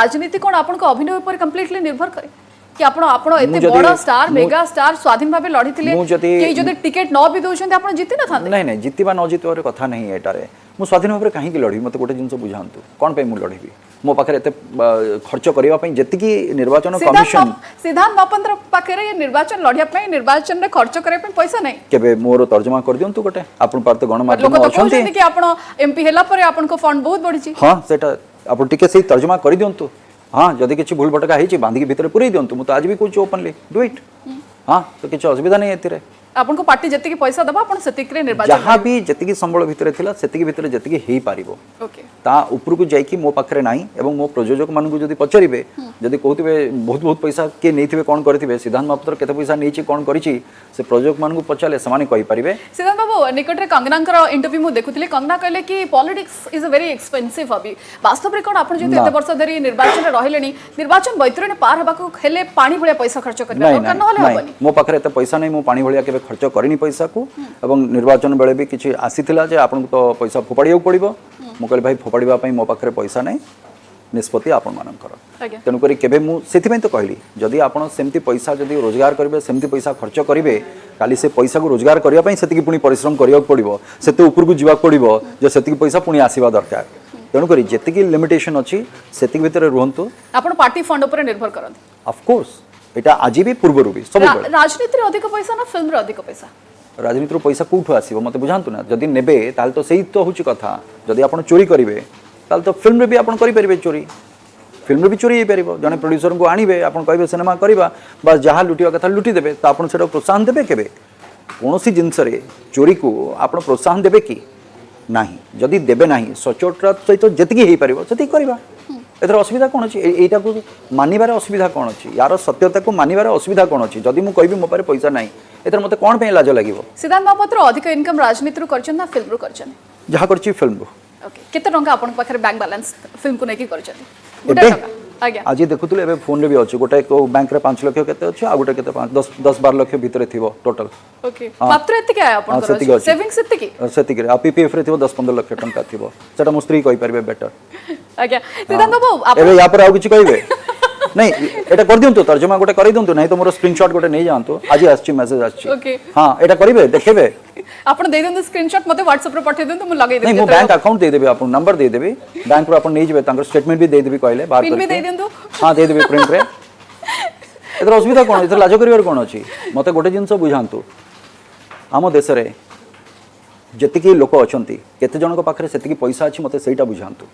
राजनीति कोन आपन को अभिनय ऊपर कंप्लीटली निर्भर करे कि आपण आपण एते बड़ा स्टार मेगा स्टार स्वाधीन भाबे लढिथिले कि जदि टिकट न भी दोछन्ते आपण जिति न थांते नहीं नहीं जितिबा न जितबार कथा नहीं एटारे मु स्वाधीन भाबे काहे कि लढी मते गोटे जिंस बुझांतु कोन पे मु लढिबी मो पाखरे एते खर्च करिवा पई जेति की निर्वाचन कमिशन सिद्धांत महापात्र पाखरे निर्वाचन लढिया पई निर्वाचन रे खर्च करे पई पैसा नहीं केबे मोर तर्जुमा कर दियंतु गोटे आपण पार तो गणमाध्यम अछंती कि आपण एमपी हेला परे आपण को फंड बहुत बढ़ी छी हां सेटा आपण टिके सही तर्जुमा कर दियंतु हाँ जदि किसी भूल भटका होती बांधिकी भितर पूरे दिंतु मुझे आज भी कौन ओपनली डू इट हाँ तो किसी असुविधा नहीं है आपन को पार्टी जति पैसा दबा अपन सेतिक रे निर्वाचन जहाँ भी जति संबल भितर थिला सेतिक भितर जति हेई पारिबो ओके ता ऊपर को जाई कि मो पाखरे नाही एवं मो प्रयोजक मान को जदि पचरिबे जदि कहउतिबे बहुत बहुत पैसा के नैथिबे कोन करथिबे सिद्धांत महापात्र केते पैसा नैछि कोन करिछि से प्रयोजक मान को पचाले समान कहि परिबे सिद्धांत बाबू निकट रे कंगनाकर इंटरव्यू मु देखुथिले कंगना कहले कि politics is a very expensive अभी वास्तव रे कोन आपन जेते एते वर्ष धरि निर्वाचन रे रहलेनी निर्वाचन बैतरणी पार हबा को हेले पानी भलिया पैसा खर्च करबा दरकार न होले हबनी मो पाखरे एते पैसा नै मो पानी भलिया केबे खर्च करनी पैसा को एवं निर्वाचन बेले भी किसी आसीथिला जे आपन तो पैसा फोपाड़िया पड़ो मु कहली भाई फोपाड़ा मो पाखे पैसा नहीं निष्पत्ति आपण मानकर तेणुक केबे मु सेथिपई तो कहली जदि आपण सेमती पैसा जदि रोजगार करेंगे सेमती पैसा खर्च करेंगे काली से पैसा को रोजगार करने से पुणी परिश्रम करा पड़ो से ऊपर को जावाक पड़ो जो से पैसा पुणी आसवा दरकार तेणुक जी लिमिटेशन अच्छी से भितर रुहतु आपण पार्टी फंड पर निर्भर करते ऑफ कोर्स एटा आज भी पूर्व भी सब राजनीति रे अधिक पैसा ना फिल्म रे अधिक पैसा राजनीति पैसा कौटू आसो मत बुझातु ना जदि नेबे ताल तो सही तो हूँ कथा जदि आप चोरी करेंगे ताल तो फिल्म रे भी आप करेंगे चोरी फिल्म रे भी चोरी हो पार जड़े प्रोड्यूसर को आणवे आप कहे सिनेमा करवा बस जहाँ लुटिया कथा लुटिदेवे तो आप प्रोत्साहन देवे के कौन सी जिनस चोरी को आप प्रोत्साहन देवे कि नहीं जदि देवे ना सचोट सहित जी हो पार से करवा एथर असुविधा कौन अच्छी यहीटा को मानवर असुविधा कौन अच्छी यार सत्यता को मानवर असुविधा कौन अच्छी जदि मुझे कहि मो पारे पैसा नहीं एथर मते कौन पे लाज लगिवो सिद्धांत महापात्र अधिक इनकम राजनीति रू करछन ना फिल्म रू करछन जहाँ करछि फिल्म रू ओके केते टंका आपन पाखरे बैंक बैलेंस फिल्म को नेकी करछन गोटे टंका आज्ञा आज देखुतले एबे फोन रे भी अछि गोटे को बैंक रे 5 लाख केते अछि आ गोटे केते 10 12 लाख भीतर थिवो टोटल ओके मात्र एते के आपन कर सेविंग्स एते की आ पीपीएफ रे थिवो 10 15 लाख टंका थिवो सेटा मो स्त्री कहि परबे बेटर आज्ञा सिद्धांत बाबू आप एबे या पर आ किछि कहिबे नहीं एटा कर दियंतु तर्जुमा गोटे करै दियंतु नहीं तो मोर स्क्रीनशॉट गोटे नै जानतु आज आछि मैसेज आछि ओके हां एटा करिवे देखबे आपण दे देंतु स्क्रीनशॉट मते WhatsApp रे पठे देंतु मु लगै देबे नहीं मो बैंक अकाउंट दे देबे आपण नंबर दे देबे बैंक रो आपण नै जेबे तांकर स्टेटमेंट भी दे देबे कहले बाहर पिन भी दे देंतु हां दे देबे प्रिंट रे एतर असुविधा कोन एतर लाज करिवर कोन अछि मते गोटे जिंस बुझांतु आम देश रे जतिकी लोक अछंती केते जणक पाखरे सेतिकी पैसा अछि मते सेटा बुझांतु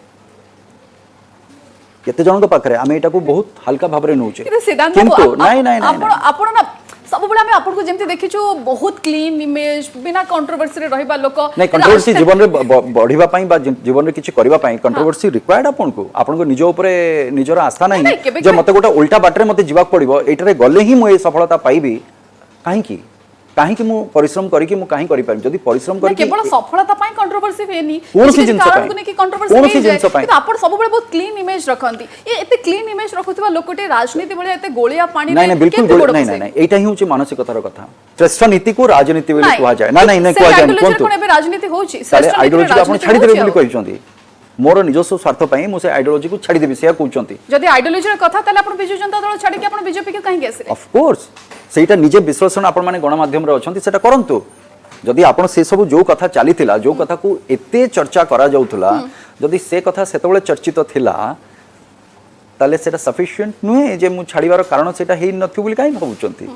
केते जणक पाखरे आमे एटा को बहुत हल्का भाबरे नउचे किंतु नहीं नहीं आपण ना सब बेला में आपन को जेमति देखिछु बहुत क्लीन इमेज बिना कंट्रोवर्सी रे रहिबा लोक नहीं कंट्रोवर्सी जीवन रे बढ़िबा पई बा जीवन रे किछि करबा पई कंट्रोवर्सी रिक्वायर्ड आपन को निज ऊपर निजर आस्था नहीं जे मते गोटा उल्टा बाटरे मते जीवाक पड़िबो एटरे गले ही मु ए सफलता पाइबी काहे कि मु परिश्रम करी कि मु काहे करि पारि जदी परिश्रम करी केवल सफलता पाई कंट्रोवर्सी फेनी कौन सी जिंस पाई कि कंट्रोवर्सी कि आपण सब बेले बहुत क्लीन इमेज रखंती ए एते क्लीन इमेज रखुतबा लोकटे राजनीति बेले एते गोलिया पानी नहीं बिल्कुल नहीं एटा ही होची मानसिकतार कथा श्रेष्ठ नीति को राजनीति बेले कुआ जाय नहीं कुआ जाय कोन कोन राजनीति होची श्रेष्ठ आइडियोलॉजी आपण छाडी देबे बोली कहउचंती मोर निजस्व स्वार्थ पई मु से आइडियोलॉजी को छाडी देबी से कहउचंती जदी आइडियोलॉजी रे कथा ताले आपण बिजु जनता दल छाडी के आपण बीजेपी के काहे गेसरे ऑफ कोर्स सेटा निजे विश्लेषण आपण माने गणमाध्यम रे अछंती सेटा करंतु जदि आपण से सब जो कथा चलीथिला जो कथा को एते चर्चा करा जाउथला जदि से कथा सेतबेले चर्चित थिला ताले सेटा सफिशिएंट नुहे जे मु छाडीबार कारण सेटा हेइ नथि बोली काहे भाबुचंती